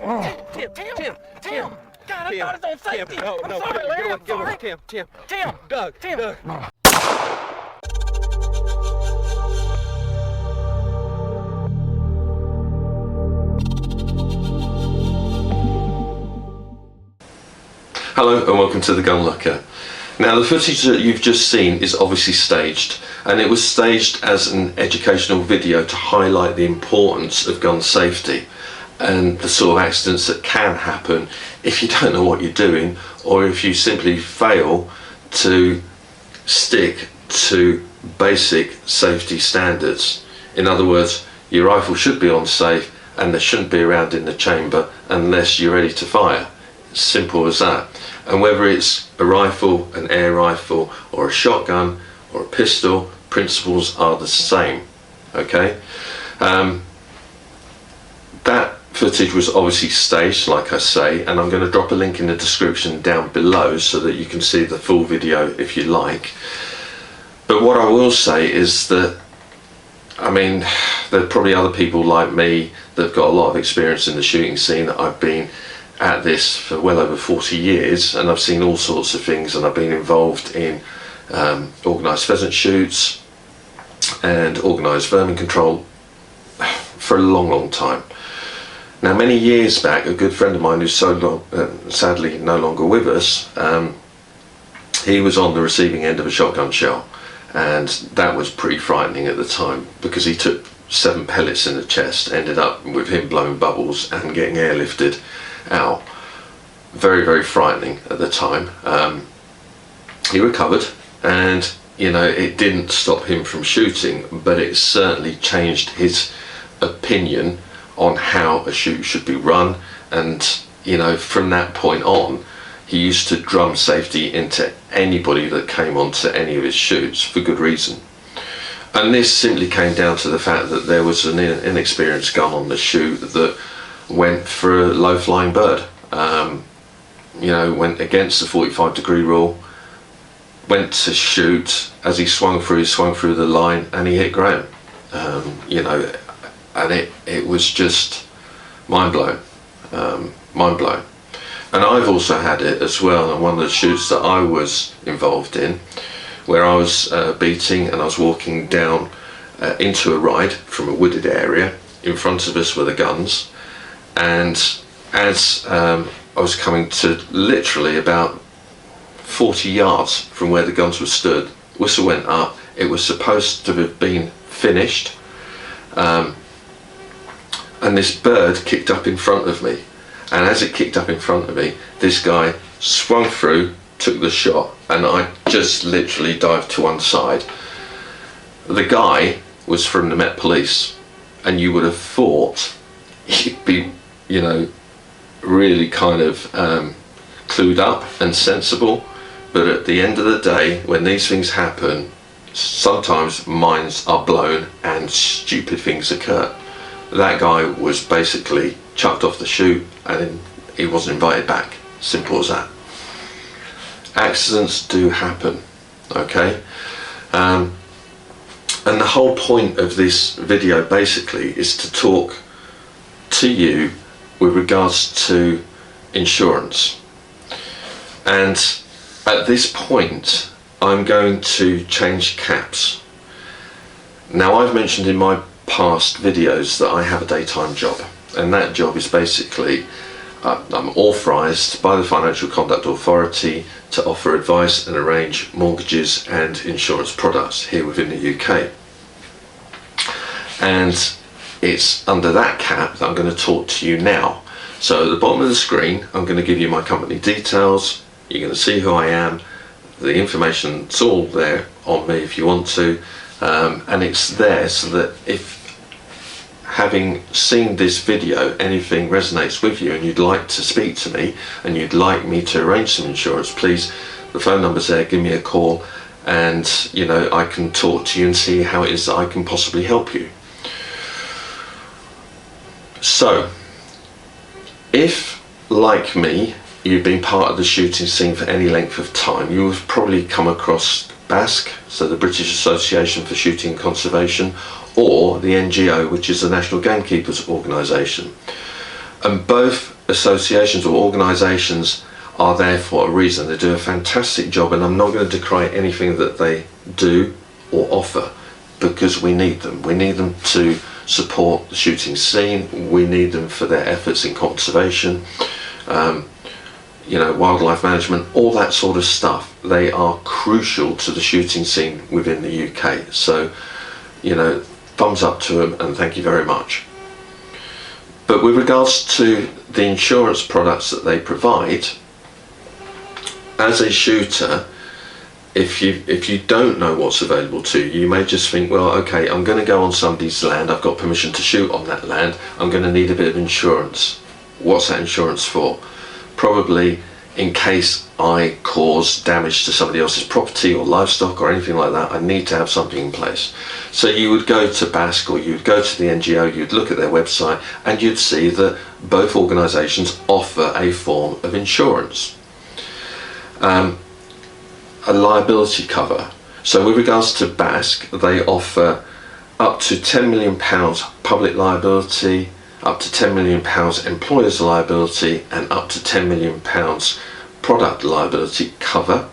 Tim. God, I thought it was on safety. I'm sorry, Larry. I'm sorry. Tim. Doug. Hello and welcome to the GunLocker. Now the footage that you've just seen is obviously staged, and it was staged as an educational video to highlight the importance of gun safety and the sort of accidents that can happen if you don't know what you're doing, or if you simply fail to stick to basic safety standards. In other words, your rifle should be on safe and there shouldn't be around in the chamber unless you're ready to fire. Simple as that. And whether it's a rifle, an air rifle, or a shotgun, or a pistol, principles are the same. Okay? That footage was obviously staged, like I say, and I'm going to drop a link in the description down below so that you can see the full video if you like. But what I will say is that, I mean, there are probably other people like me that have got a lot of experience in the shooting scene. I've been at this for well over 40 years and I've seen all sorts of things, and I've been involved in organised pheasant shoots and organised vermin control for a long time. Now many years back, a good friend of mine who's sadly no longer with us, he was on the receiving end of a shotgun shell, and that was pretty frightening at the time because he took 7 pellets in the chest, ended up with him blowing bubbles and getting airlifted out. Very frightening at the time. He recovered, and you know, it didn't stop him from shooting, but it certainly changed his opinion on how a shoot should be run. And you know, from that point on, he used to drum safety into anybody that came onto any of his shoots for good reason. And this simply came down to the fact that there was an inexperienced gun on the shoot that went for a low-flying bird. You know, went against the 45-degree rule, went to shoot. As he swung through the line and he hit ground. You know, and it was just mind-blowing. Mind-blowing. And I've also had it as well on one of the shoots that I was involved in, where I was beating and I was walking down into a ride from a wooded area. In front of us were the guns, and as I was coming to literally about 40 yards from where the guns were stood, whistle went up. It was supposed to have been finished, and this bird kicked up in front of me, and as it kicked up in front of me, this guy swung through, took the shot, and I just literally dived to one side. The guy was from the Met Police, and you would have thought he'd be, you know, really kind of clued up and sensible, but at the end of the day, when these things happen, sometimes minds are blown and stupid things occur. That guy was basically chucked off the shoot and he wasn't invited back. Simple as that. Accidents do happen, okay? And the whole point of this video basically is to talk to you with regards to insurance. And at this point, I'm going to change caps. Now, I've mentioned in my past videos that I have a daytime job, and that job is basically I'm authorised by the Financial Conduct Authority to offer advice and arrange mortgages and insurance products here within the UK. And it's under that cap that I'm going to talk to you now. So at the bottom of the screen, I'm going to give you my company details. You're going to see who I am. The information's all there on me if you want to. And it's there so that if, having seen this video, anything resonates with you and you'd like to speak to me and you'd like me to arrange some insurance, please, the phone number's there, give me a call, and you know, I can talk to you and see how it is that I can possibly help you. So, if, like me, you've been part of the shooting scene for any length of time, you have probably come across BASC, so the British Association for Shooting and Conservation, or the NGO, which is the National Gamekeepers Organisation. And both associations or organisations are there for a reason. They do a fantastic job, and I'm not going to decry anything that they do or offer, because we need them. We need them to support the shooting scene. We need them for their efforts in conservation, wildlife management, all that sort of stuff. They are crucial to the shooting scene within the UK. So, thumbs up to them and thank you very much. But with regards to the insurance products that they provide, as a shooter, if you don't know what's available to you, you may just think, well, okay, I'm going to go on somebody's land, I've got permission to shoot on that land, I'm going to need a bit of insurance. What's that insurance for? Probably in case I cause damage to somebody else's property or livestock or anything like that, I need to have something in place. So you would go to BASC or you'd go to the NGO, you'd look at their website, and you'd see that both organisations offer a form of insurance. A liability cover. So with regards to BASC, they offer up to £10 million public liability, up to £10 million employers liability, and up to £10 million product liability cover,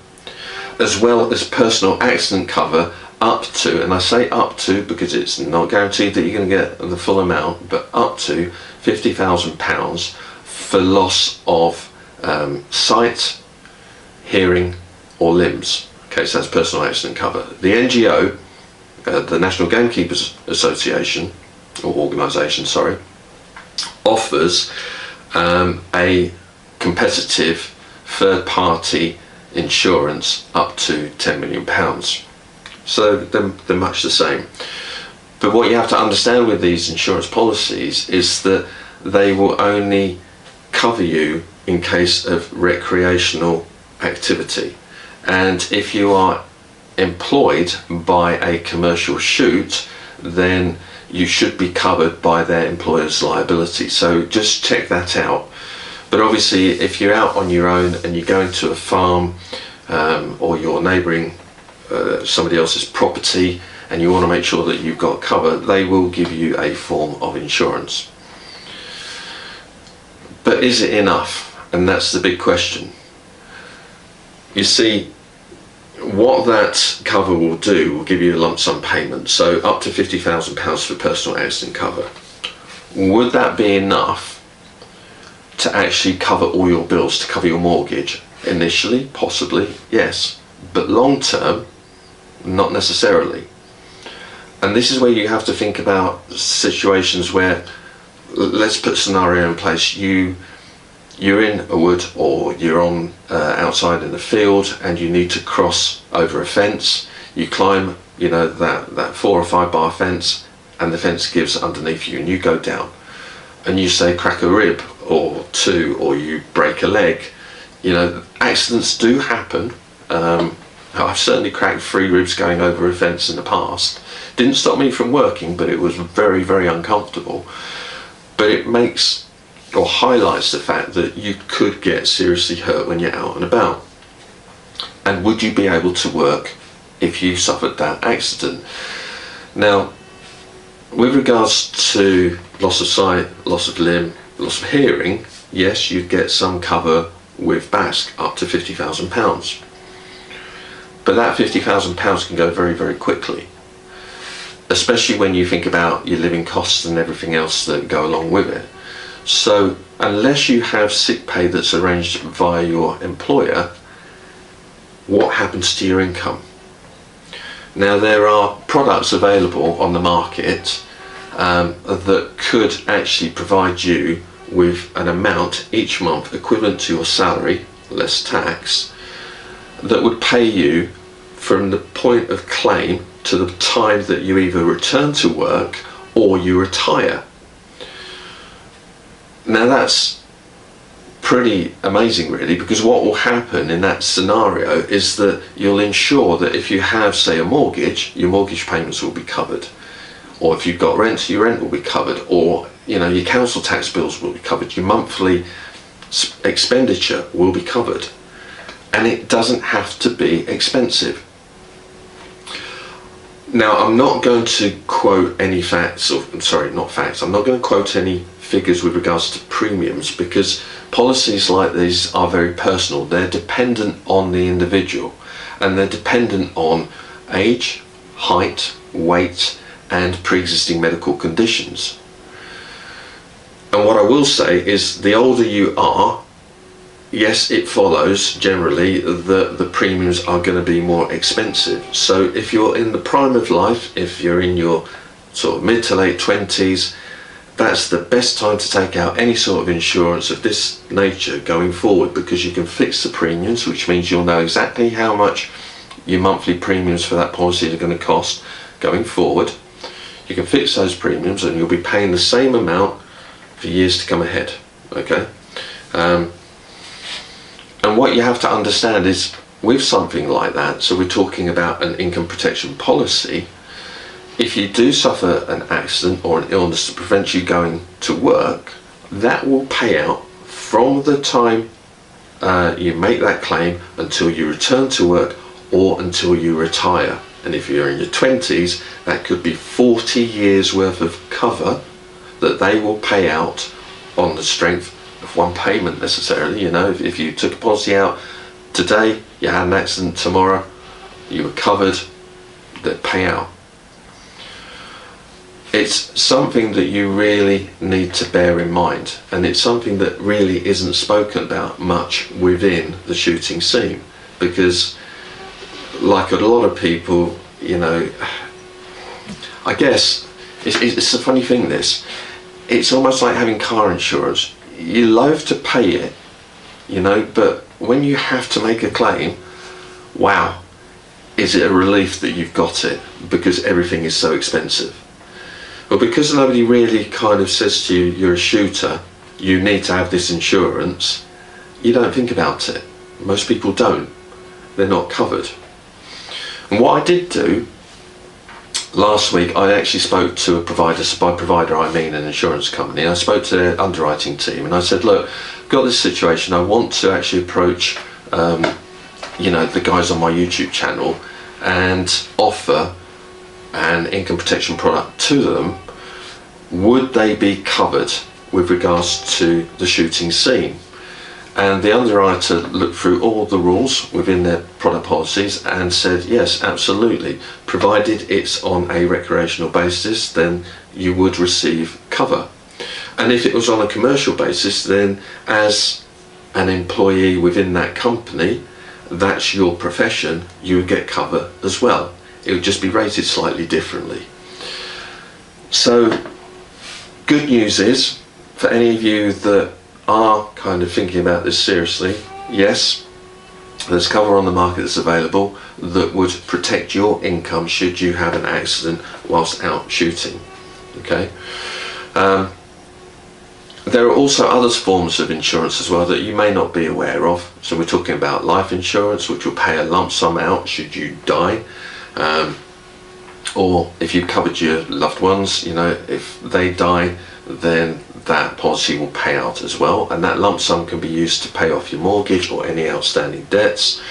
as well as personal accident cover up to, and I say up to because it's not guaranteed that you're going to get the full amount, but up to £50,000 for loss of sight, hearing or limbs. Okay, so that's personal accident cover. The NGO, the National Gamekeepers Association, or organisation, sorry, offers a competitive third-party insurance up to £10 million. So they're much the same. But what you have to understand with these insurance policies is that they will only cover you in case of recreational activity. And if you are employed by a commercial shoot, then you should be covered by their employer's liability. So just check that out. But obviously, if you're out on your own and you go into a farm or you're neighbouring somebody else's property and you want to make sure that you've got cover, they will give you a form of insurance. But is it enough? And that's the big question. You see, what that cover will do will give you a lump sum payment, so up to £50,000 for personal accident cover. Would that be enough to actually cover all your bills, to cover your mortgage? Initially, possibly, yes, but long term, not necessarily. And this is where you have to think about situations where, let's put a scenario in place, you're in a wood or you're on outside in the field and you need to cross over a fence. You climb, that 4 or 5 bar fence, and the fence gives underneath you and you go down and you say crack a rib or 2, or you break a leg. Accidents do happen. I've certainly cracked 3 ribs going over a fence in the past. Didn't stop me from working, but it was very, very uncomfortable. But it makes or highlights the fact that you could get seriously hurt when you're out and about. And would you be able to work if you suffered that accident? Now, with regards to loss of sight, loss of limb, loss of hearing, yes, you'd get some cover with BASC up to £50,000. But that £50,000 can go very, very quickly, especially when you think about your living costs and everything else that go along with it. So unless you have sick pay that's arranged via your employer, what happens to your income? Now, there are products available on the market that could actually provide you with an amount each month equivalent to your salary, less tax, that would pay you from the point of claim to the time that you either return to work or you retire. Now that's pretty amazing really, because what will happen in that scenario is that you'll ensure that if you have, say, a mortgage, your mortgage payments will be covered, or if you've got rent, your rent will be covered, or your council tax bills will be covered, your monthly expenditure will be covered, and it doesn't have to be expensive. Now, I'm not going to quote any facts, or sorry, not facts, I'm not going to quote any figures with regards to premiums, because policies like these are very personal. They're dependent on the individual, and they're dependent on age, height, weight, and pre-existing medical conditions. And what I will say is, the older you are, yes, it follows generally that the premiums are going to be more expensive. So if you're in the prime of life, if you're in your sort of mid to late 20s, that's the best time to take out any sort of insurance of this nature going forward, because you can fix the premiums, which means you'll know exactly how much your monthly premiums for that policy are going to cost going forward. You can fix those premiums and you'll be paying the same amount for years to come ahead. Okay. And what you have to understand is, with something like that, so we're talking about an income protection policy, if you do suffer an accident or an illness that prevents you going to work, that will pay out from the time you make that claim until you return to work or until you retire. And if you're in your 20s, that could be 40 years worth of cover that they will pay out on the strength of one payment necessarily. You know, if you took a policy out today, you had an accident tomorrow, you were covered, they'd pay out. It's something that you really need to bear in mind, and it's something that really isn't spoken about much within the shooting scene, because like a lot of people, you know, I guess it's a funny thing, this. It's almost like having car insurance. You loathe to pay it, you know, but when you have to make a claim, wow, is it a relief that you've got it, because everything is so expensive. But because nobody really kind of says to you, you're a shooter, you need to have this insurance, you don't think about it. Most people don't. They're not covered. And what I did do last week, I actually spoke to a provider. So by provider I mean an insurance company. I spoke to their underwriting team and I said, look, I've got this situation, I want to actually approach you know, the guys on my YouTube channel and offer an income protection product to them. Would they be covered with regards to the shooting scene? And the underwriter looked through all the rules within their product policies and said, yes, absolutely. Provided it's on a recreational basis, then you would receive cover. And if it was on a commercial basis, then as an employee within that company, that's your profession, you would get cover as well. It would just be rated slightly differently. So, good news is, for any of you that are kind of thinking about this seriously, yes, there's cover on the market that's available that would protect your income should you have an accident whilst out shooting. Okay. There are also other forms of insurance as well that you may not be aware of. So we're talking about life insurance, which will pay a lump sum out should you die, or if you've covered your loved ones, you know, if they die, then that policy will pay out as well, and that lump sum can be used to pay off your mortgage or any outstanding debts.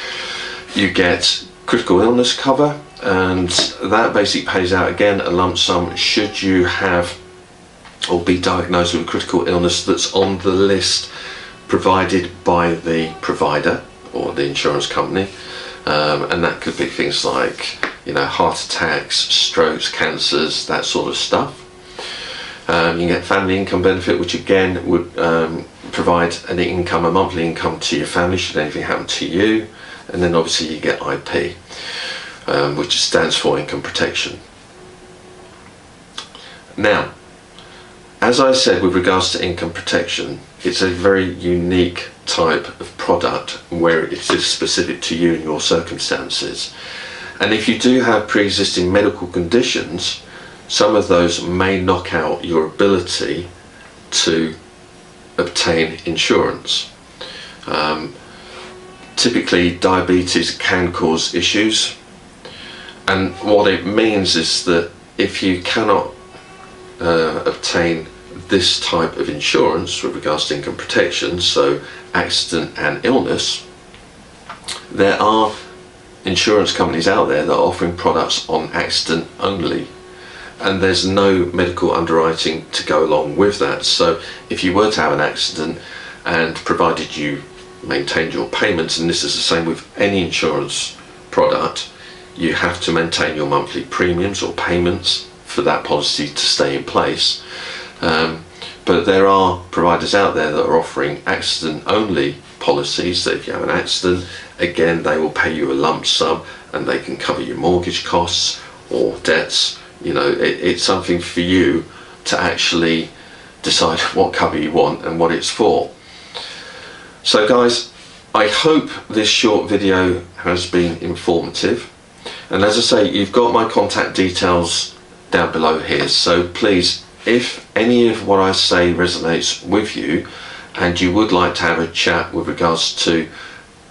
You get critical illness cover, and that basically pays out again a lump sum should you have or be diagnosed with a critical illness that's on the list provided by the provider or the insurance company, and that could be things like, you know, heart attacks, strokes, cancers, that sort of stuff. You can get family income benefit, which again would provide an income, a monthly income to your family should anything happen to you. And then obviously you get IP, which stands for income protection. Now, as I said, with regards to income protection, it's a very unique type of product where it is specific to you and your circumstances. And if you do have pre-existing medical conditions, some of those may knock out your ability to obtain insurance. Typically, diabetes can cause issues, and what it means is that if you cannot obtain this type of insurance with regards to income protection, so accident and illness, there are insurance companies out there that are offering products on accident only, and there's no medical underwriting to go along with that. So if you were to have an accident, and provided you maintained your payments, and this is the same with any insurance product, you have to maintain your monthly premiums or payments for that policy to stay in place. But there are providers out there that are offering accident only policies, that if you have an accident, again, they will pay you a lump sum and they can cover your mortgage costs or debts. You know, it's something for you to actually decide what cover you want and what it's for. So guys, I hope this short video has been informative, and as I say, you've got my contact details down below here, so please, if any of what I say resonates with you and you would like to have a chat with regards to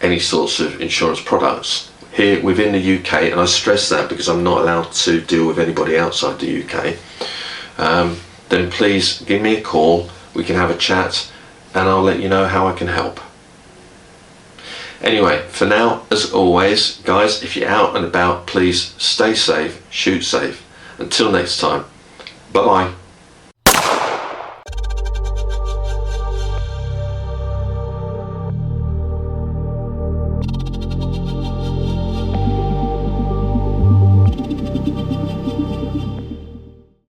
any sorts of insurance products here within the UK, and I stress that because I'm not allowed to deal with anybody outside the UK, then please give me a call, we can have a chat and I'll let you know how I can help. Anyway, for now, as always, guys, if you're out and about, please stay safe, shoot safe. Until next time, bye bye.